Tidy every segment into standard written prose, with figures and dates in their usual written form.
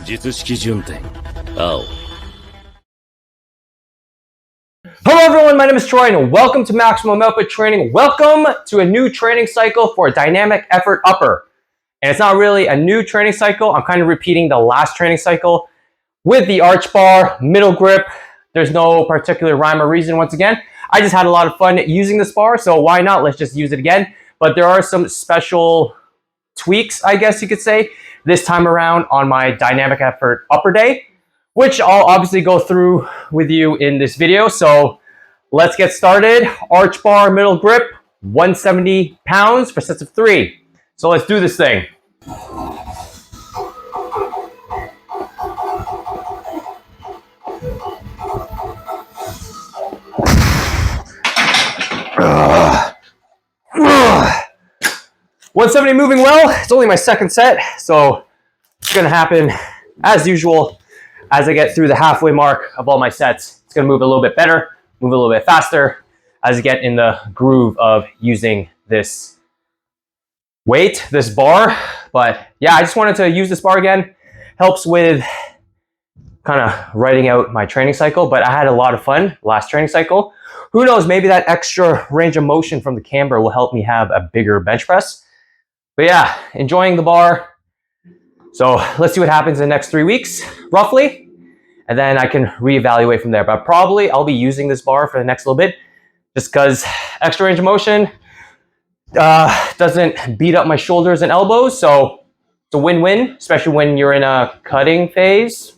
術式順天青 Hello everyone, my name is Troy and welcome to Maximum Output Training. Welcome to a new training cycle for Dynamic Effort Upper. And it's not really a new training cycle. I'm kind of repeating the last training cycle with the arch bar, middle grip. There's no particular rhyme or reason once again. I just had a lot of fun using this bar, so why not? Let's just use it again. But there are some special tweaks, I guess you could say, this time around on my Dynamic Effort Upper Day, which I'll obviously go through with you in this video. So let's get started. Arch bar, middle grip, 170 pounds for sets of 3. So let's do this thing. Ugh. 170 moving well. It's only my second set, so it's gonna happen as usual as I get through the halfway mark of all my sets. It's gonna move a little bit better, move a little bit faster as I get in the groove of using this weight, this bar. But yeah, I just wanted to use this bar again. Helps with kind of writing out my training cycle, but I had a lot of fun last training cycle. Who knows, maybe that extra range of motion from the camber will help me have a bigger bench press. But yeah, enjoying the bar. So let's see what happens in the next 3 weeks, roughly. And then I can reevaluate from there. But probably I'll be using this bar for the next little bit just because extra range of motion doesn't beat up my shoulders and elbows. So it's a win-win, especially when you're in a cutting phase.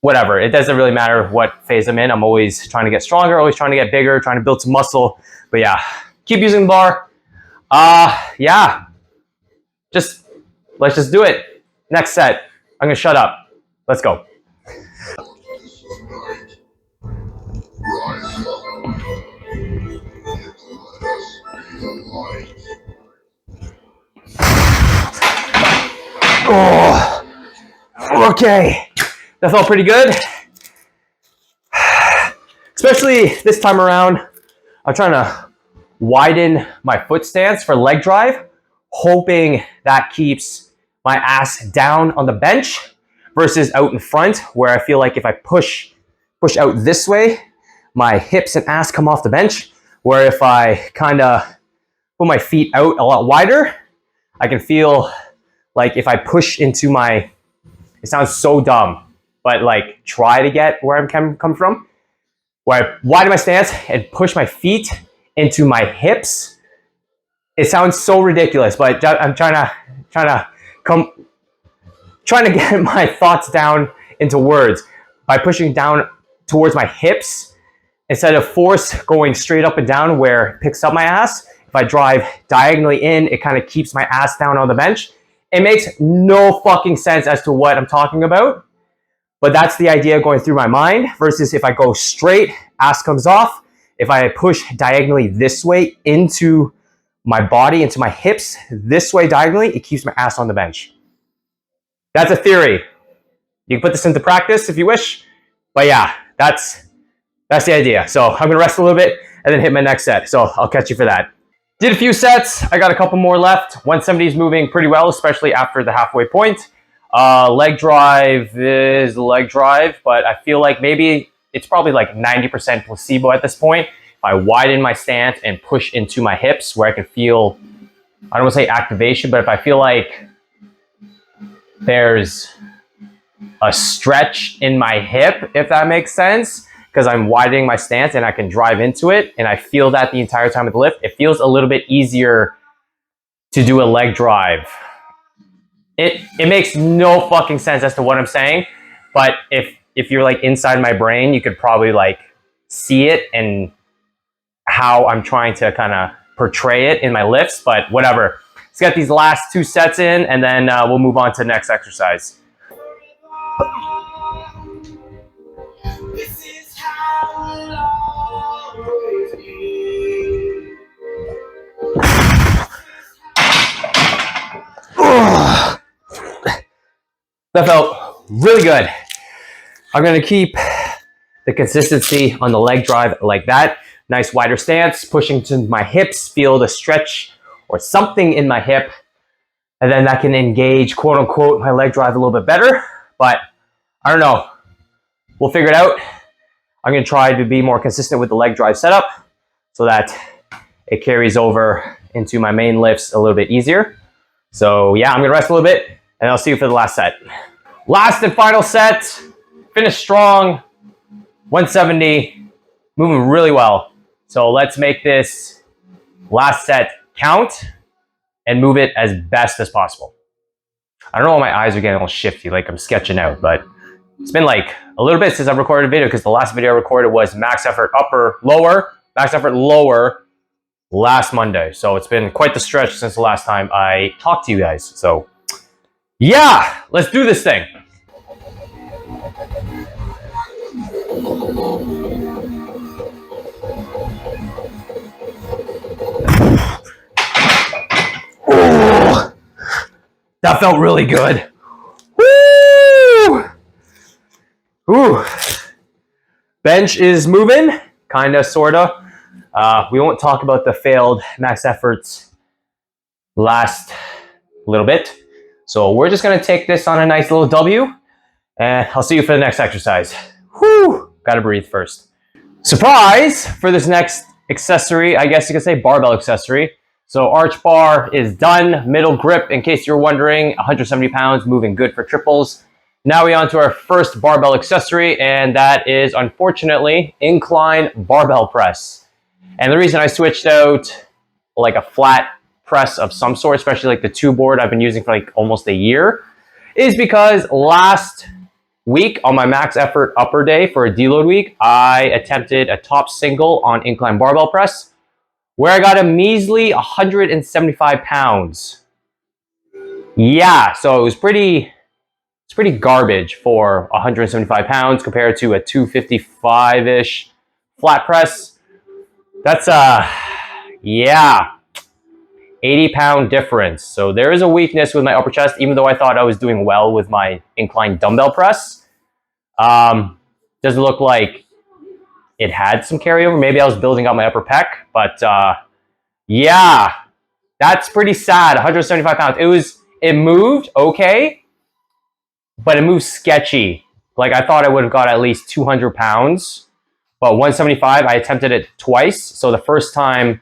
Whatever, it doesn't really matter what phase I'm in. I'm always trying to get stronger, always trying to get bigger, trying to build some muscle. But yeah, keep using the bar. Yeah, let's just do it. Next set. I'm gonna shut up. Let's go. Oh, okay. That felt pretty good. Especially this time around, I'm trying to widen my foot stance for leg drive, hoping that keeps my ass down on the bench versus out in front, where I feel like if I push out this way, my hips and ass come off the bench, where if I kind of put my feet out a lot wider, I can feel like if I push into my, it sounds so dumb, but like try to get where I'm come from, where I widen my stance and push my feet into my hips. It sounds so ridiculous, but I'm trying to get my thoughts down into words by pushing down towards my hips instead of force going straight up and down where it picks up my ass. If I drive diagonally in, it kind of keeps my ass down on the bench. It makes no fucking sense as to what I'm talking about, but that's the idea going through my mind versus if I go straight, ass comes off. If I push diagonally this way into my body, into my hips, this way diagonally, it keeps my ass on the bench. That's a theory. You can put this into practice if you wish, but yeah, that's the idea. So I'm gonna rest a little bit and then hit my next set. So I'll catch you for that. Did a few sets. I got a couple more left. 170 is moving pretty well, especially after the halfway point. Leg drive is leg drive, but I feel like maybe it's probably like 90% placebo at this point. If I widen my stance and push into my hips where I can feel, I don't want to say activation, but if I feel like there's a stretch in my hip, if that makes sense, because I'm widening my stance and I can drive into it and I feel that the entire time of the lift, it feels a little bit easier to do a leg drive. It makes no fucking sense as to what I'm saying, but if you're like inside my brain, you could probably like see it and how I'm trying to kind of portray it in my lifts, but whatever. Let's get these last 2 sets in and then we'll move on to the next exercise. This is how it always be. That felt really good. I'm gonna keep the consistency on the leg drive like that. Nice wider stance, pushing to my hips, feel the stretch or something in my hip. And then that can engage, quote unquote, my leg drive a little bit better. But I don't know. We'll figure it out. I'm going to try to be more consistent with the leg drive setup so that it carries over into my main lifts a little bit easier. So yeah, I'm going to rest a little bit and I'll see you for the last set. Last and final set. Finished strong. 170. Moving really well. So let's make this last set count and move it as best as possible. I don't know why my eyes are getting all shifty, like I'm sketching out, but it's been like a little bit since I've recorded a video because the last video I recorded was max effort max effort lower last Monday. So it's been quite the stretch since the last time I talked to you guys. So yeah, let's do this thing. Oh, that felt really good. Woo! Ooh. Bench is moving, kinda, sorta. We won't talk about the failed max efforts last little bit. So we're just gonna take this on a nice little W, and I'll see you for the next exercise. Whew, gotta breathe first. Surprise for this next accessory, I guess you could say barbell accessory. So arch bar is done, middle grip, in case you're wondering, 170 pounds, moving good for triples. Now we on to our first barbell accessory, and that is, unfortunately, incline barbell press. And the reason I switched out like a flat press of some sort, especially like the 2-board I've been using for like almost a year, is because last week on my max effort upper day for a deload week, I attempted a top single on incline barbell press where I got a measly 175 pounds. Yeah, so it was pretty garbage for 175 pounds compared to a 255-ish flat press. That's yeah, 80-pound difference. So there is a weakness with my upper chest, even though I thought I was doing well with my incline dumbbell press. Doesn't look like it had some carryover. Maybe I was building up my upper pec, but yeah, that's pretty sad. 175 pounds. It moved okay, but it moved sketchy. Like I thought I would have got at least 200 pounds, but 175, I attempted it twice. So the first time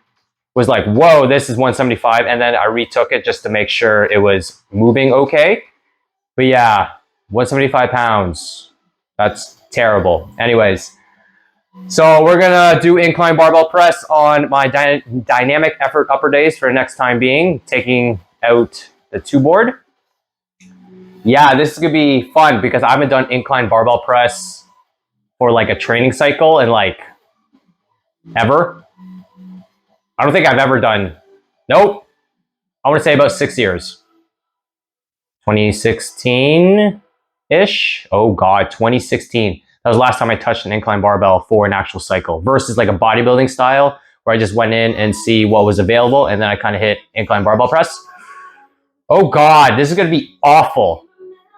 was like, whoa, this is 175. And then I retook it just to make sure it was moving okay. But yeah, 175 pounds. That's terrible. Anyways, so we're gonna do incline barbell press on my dynamic effort upper days for the next time being, taking out the 2-board. Yeah, this is gonna be fun because I haven't done incline barbell press for like a training cycle in like ever. I don't think I've ever done, nope. I want to say about 6 years. 2016-ish. Oh God, 2016. That was the last time I touched an incline barbell for an actual cycle versus like a bodybuilding style where I just went in and see what was available and then I kind of hit incline barbell press. Oh God, this is going to be awful.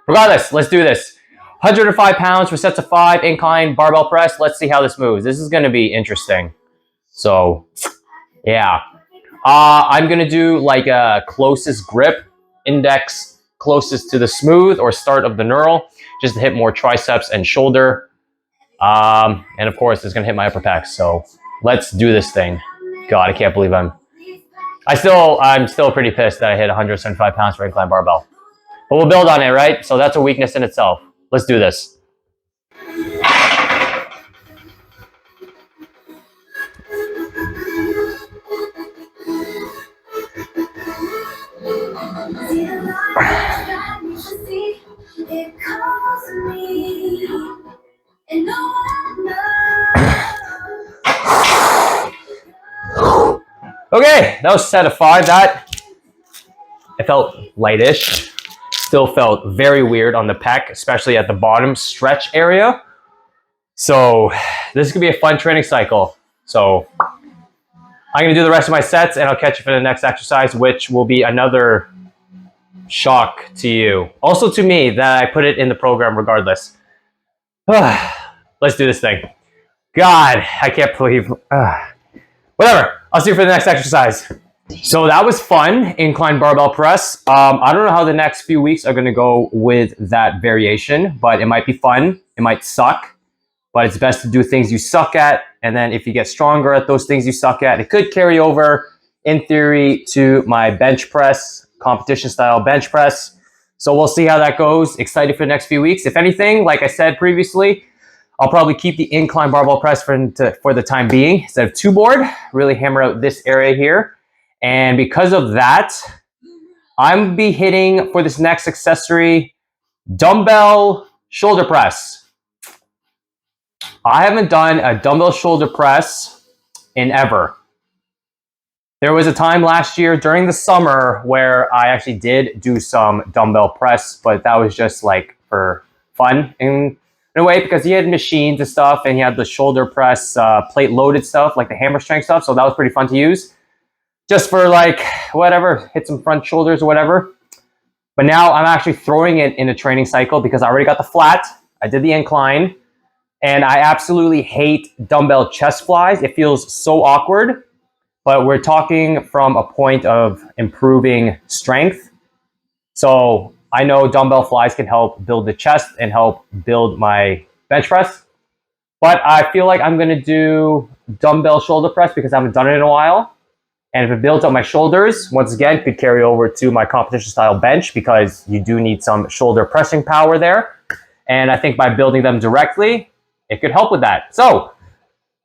Regardless, let's do this. 105 pounds for sets of 5, incline barbell press. Let's see how this moves. This is going to be interesting. So, yeah. I'm going to do like a closest grip, index closest to the smooth or start of the knurl, just to hit more triceps and shoulder. And of course, it's going to hit my upper pec. So, let's do this thing. God, I can't believe I'm still pretty pissed that I hit 175 pounds for incline barbell. But we'll build on it, right? So that's a weakness in itself. Let's do this. Okay, that was set of 5. That it felt lightish. Still felt very weird on the pec, especially at the bottom stretch area. So this is gonna be a fun training cycle. So I'm gonna do the rest of my sets and I'll catch you for the next exercise, which will be another shock to you. Also to me that I put it in the program regardless. Let's do this thing. God, I can't believe, whatever. I'll see you for the next exercise. So that was fun, incline barbell press. I don't know how the next few weeks are going to go with that variation, but it might be fun. It might suck, but it's best to do things you suck at. And then if you get stronger at those things you suck at, it could carry over in theory to my bench press, competition style bench press. So we'll see how that goes. Excited for the next few weeks. If anything, like I said previously, I'll probably keep the incline barbell press for the time being instead of two board, really hammer out this area here. And because of that, I'm be hitting for this next accessory, dumbbell shoulder press. I haven't done a dumbbell shoulder press in ever. There was a time last year during the summer where I actually did do some dumbbell press, but that was just like for fun in a way, because he had machines and stuff, and he had the shoulder press plate loaded stuff, like the hammer strength stuff. So that was pretty fun to use. Just for like, whatever, hit some front shoulders or whatever. But now I'm actually throwing it in a training cycle because I already got the flat. I did the incline. And I absolutely hate dumbbell chest flies. It feels so awkward. But we're talking from a point of improving strength. So I know dumbbell flies can help build the chest and help build my bench press. But I feel like I'm going to do dumbbell shoulder press because I haven't done it in a while. And if it builds up my shoulders, once again, could carry over to my competition style bench because you do need some shoulder pressing power there. And I think by building them directly, it could help with that. So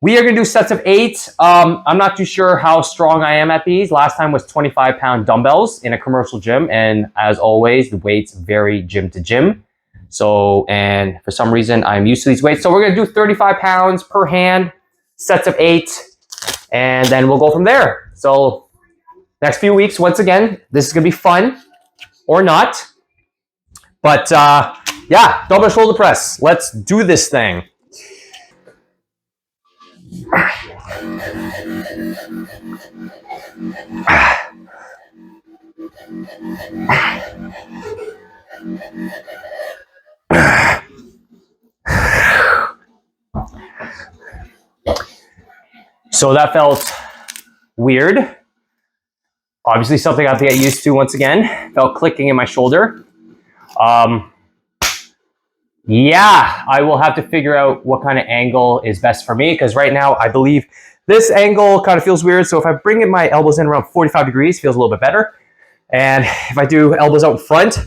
we are going to do sets of 8. I'm not too sure how strong I am at these. Last time was 25-pound dumbbells in a commercial gym. And as always, the weights vary gym to gym. So, and for some reason, I'm used to these weights. So we're going to do 35 pounds per hand, sets of 8. And then we'll go from there. So next few weeks, once again, this is going to be fun or not. But yeah, dumbbell shoulder press. Let's do this thing. So that felt weird. Obviously something I have to get used to once again. Felt clicking in my shoulder. Yeah, I will have to figure out what kind of angle is best for me, because right now I believe this angle kind of feels weird. So if I bring in my elbows in around 45 degrees, it feels a little bit better. And if I do elbows out in front,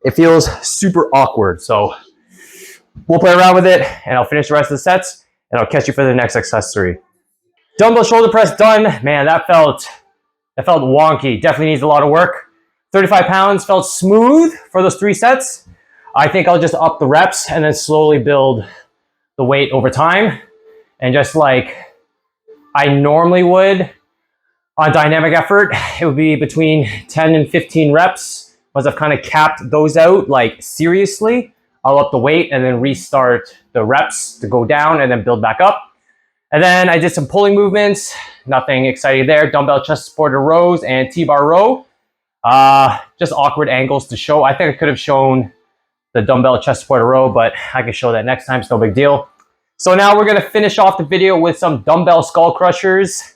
it feels super awkward. So we'll play around with it, and I'll finish the rest of the sets, and I'll catch you for the next accessory. Dumbbell shoulder press done. Man, that felt wonky. Definitely needs a lot of work. 35 pounds felt smooth for those 3 sets. I think I'll just up the reps and then slowly build the weight over time. And just like I normally would on dynamic effort, it would be between 10 and 15 reps. Once I've kind of capped those out, like seriously, I'll up the weight and then restart the reps to go down and then build back up. And then I did some pulling movements, nothing exciting there. Dumbbell chest supported rows and T-bar row. Just awkward angles to show. I think I could have shown the dumbbell chest supported row, but I can show that next time, it's no big deal. So now we're gonna finish off the video with some dumbbell skull crushers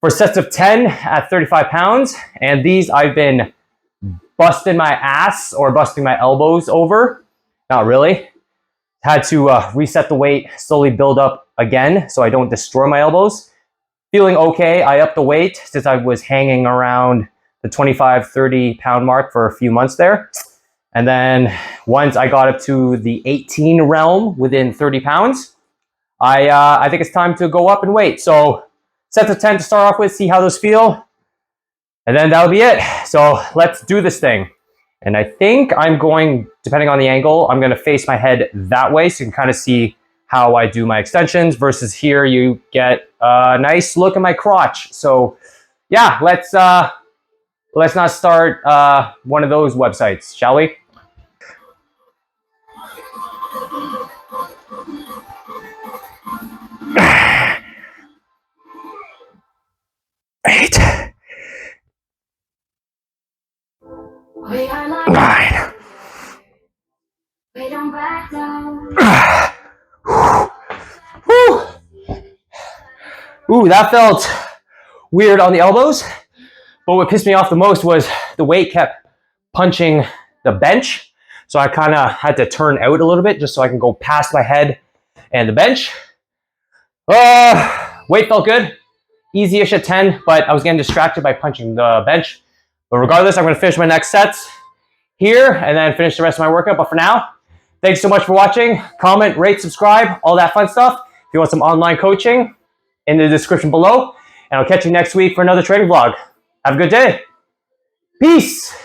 for sets of 10 at 35 pounds. And these I've been busting my ass or busting my elbows over. Not really. Had to reset the weight, slowly build up again so I don't destroy my elbows. Feeling okay. I upped the weight since I was hanging around the 25, 30 pound mark for a few months there. And then once I got up to the 18 realm within 30 pounds, I think it's time to go up in weight. So sets of 10 to start off with, see how those feel. And then that'll be it. So let's do this thing. And I think I'm going, depending on the angle, I'm going to face my head that way so you can kind of see how I do my extensions, versus here you get a nice look at my crotch. So yeah, let's not start one of those websites, shall we? Eight. 9. We don't back down. Ooh, that felt weird on the elbows, But what pissed me off the most was the weight kept punching the bench. So I kind of had to turn out a little bit just so I can go past my head and the bench. Weight felt good. Easy-ish at 10, but I was getting distracted by punching the bench. But regardless, I'm going to finish my next sets here and then finish the rest of my workout. But for now, thanks so much for watching. Comment, rate, subscribe, all that fun stuff. If you want some online coaching, in the description below. And I'll catch you next week for another training vlog. Have a good day. Peace.